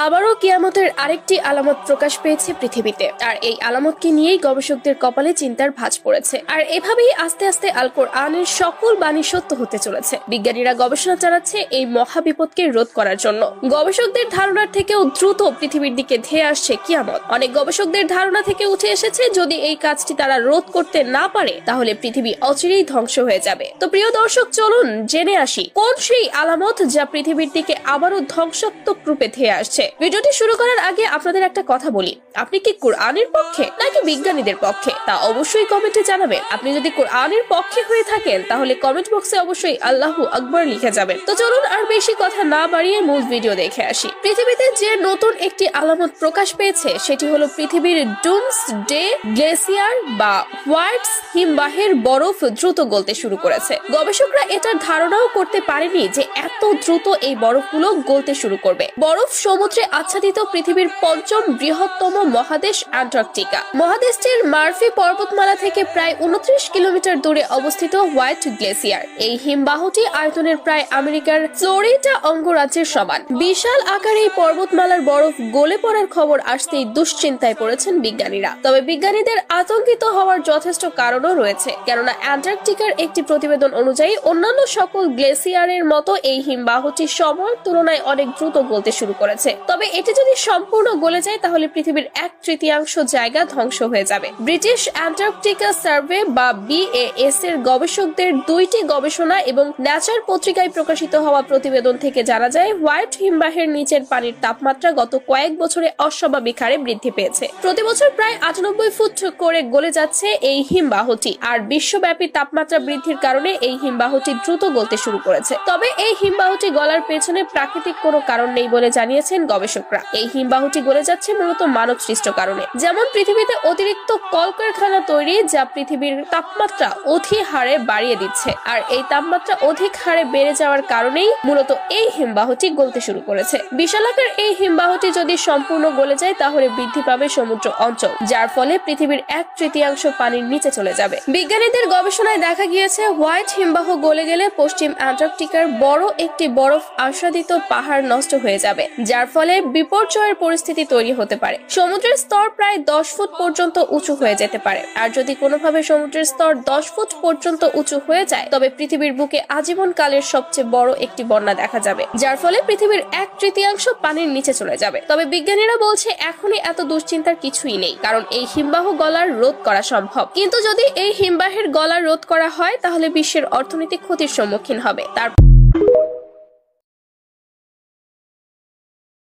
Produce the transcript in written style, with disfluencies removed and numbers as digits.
আবারও কিয়ামতের আরেকটি আলামত প্রকাশ পেয়েছে পৃথিবীতে, আর এই আলামতকে নিয়েই গবেষকদের কপালে চিন্তার ভাঁজ পড়েছে। আর এভাবেই আস্তে আস্তে আল কোরআনের সকল বাণী সত্য হতে চলেছে। বিজ্ঞানীরা গবেষণা চালাচ্ছে এই মহাবিপদকে রোধ করার জন্য। গবেষকদের ধারণার থেকেও দ্রুত পৃথিবীর দিকে ধেয়ে আসছে কিয়ামত। অনেক গবেষকদের ধারণা থেকে উঠে এসেছে, যদি এই কাজটি তারা রোধ করতে না পারে তাহলে পৃথিবী অচিরেই ধ্বংস হয়ে যাবে। তো প্রিয় দর্শক, চলুন জেনে আসি কোন সেই আলামত যা পৃথিবীর দিকে আবারও ধ্বংসাত্মক রূপে ধেয়ে আসছে। ভিডিওটি শুরু করার আগে আপনাদের একটা কথা বলি, আপনি কি কোরআনের পক্ষে নাকি বিজ্ঞানীদের পক্ষে তা অবশ্যই কমেন্টে জানাবেন। আপনি যদি কোরআনের পক্ষে হয়ে থাকেন তাহলে কমেন্ট বক্সে অবশ্যই আল্লাহু আকবার লিখে যাবেন। তো চলুন আর বেশি কথা না বাড়িয়ে মূল ভিডিও দেখে আসি। পৃথিবীতে যে নতুন একটি আলামত প্রকাশ পেয়েছে সেটি হলো পৃথিবীর ডুমসডে গ্লেসিয়ার বা হোয়াইট হিমবাহের বরফ দ্রুত গলতে শুরু করেছে। গবেষকরা এটার ধারণাও করতে পারেনি যে এত দ্রুত এই বরফগুলো গলতে শুরু করবে। বরফ সমুদ্রে আচ্ছাদিত পৃথিবীর পঞ্চম বৃহত্তম মহাদেশ অ্যান্টার্কটিকা। মহাদেশটির মার্ফি পর্বতমালা থেকে প্রায় 29 কিলোমিটার দূরে অবস্থিত হোয়াইট গ্লেসিয়ার। এই হিমবাহটি আয়তনের প্রায় আমেরিকার ফ্লোরিডা অঙ্গরাজ্যের সমান। বিশাল আকারে এই পর্বতমালার বরফ গলে পড়ার খবর আসতেই দুশ্চিন্তায় পড়েছেন বিজ্ঞানীরা। তবে বিজ্ঞানীদের আতঙ্কিত হওয়ার যথেষ্ট কারণও রয়েছে, কেননা অ্যান্টার্কটিকার একটি প্রতিবেদন অনুযায়ী অন্যান্য সকল গ্লেসিয়ারের মতো এই হিমবাহটি সময়ের তুলনায় অনেক দ্রুত গলতে শুরু করেছে। তবে এটি যদি সম্পূর্ণ গলে যায় তাহলে পৃথিবীর 1/3 জায়গা ধ্বংস হয়ে যাবে। ব্রিটিশ অ্যান্টার্কটিকা সার্ভে বা BAS এর গবেষকদের 2টি গবেষণা এবং ন্যাচার পত্রিকায় প্রকাশিত হওয়া প্রতিবেদন থেকে জানা যায়, হোয়াইট হিমবাহের নিচের পানির তাপমাত্রা গত কয়েক বছরে অস্বাভাবিক হারে বৃদ্ধি পেয়েছে। প্রতি বছর প্রায় 98 ফুট করে গলে যাচ্ছে এই হিমবাহটি। আর বিশ্বব্যাপী তাপমাত্রা বৃদ্ধির কারণে এই হিমবাহটি দ্রুত গলতে শুরু করেছে। তবে এই হিমবাহটি গলার পেছনে প্রাকৃতিক কোনো কারণ নেই বলে জানিয়েছেন গবেষকরা। এই হিমবাহটি গলে যাচ্ছে মূলত মানব সৃষ্ট কারণে, যেমন পৃথিবীতে অতিরিক্ত কলকারখানা তৈরি, যা পৃথিবীর তাপমাত্রা অধিক হারে বাড়িয়ে দিচ্ছে। আর এই তাপমাত্রা অধিক হারে বেড়ে যাওয়ার কারণেই মূলত এই হিমবাহটি গলতে শুরু করেছে। বিশালাকার এই হিমবাহটি যদি সম্পূর্ণ গলে যায় তাহলে বৃদ্ধি পাবে সমুদ্র অঞ্চল, যার ফলে পৃথিবীর 1/3 পানির নিচে চলে যাবে। বিজ্ঞানীদের গবেষণায় দেখা গিয়েছে, হোয়াইট হিমবাহ গলে গেলে পশ্চিম অ্যান্টার্কটিকার বড় একটি বরফ আচ্ছাদিত পাহাড় নষ্ট হয়ে যাবে, যার ফলে বিপর্যয়ের পরিস্থিতি তৈরি হতে পারে। সমুদ্রের স্তর প্রায় 10 ফুট পর্যন্ত উঁচু হয়ে যেতে পারে। আর যদি কোনোভাবে সমুদ্রের স্তর 10 ফুট পর্যন্ত উঁচু হয়ে যায় তবে পৃথিবীর বুকে আজীবন কালের সবচেয়ে বড় একটি বন্যা দেখা যাবে, যার ফলে পৃথিবীর 1/3 পানির নিচে চলে যাবে। তবে বিজ্ঞানীরা বলছে এখনই এত দুশ্চিন্তার কিছুই নেই, কারণ এই হিমবাহ গলার রোধ করা সম্ভব। কিন্তু যদি এই হিমবাহের গলা রোধ করা হয় তাহলে বিশ্বের অর্থনৈতিক ক্ষতির সম্মুখীন হবে। তার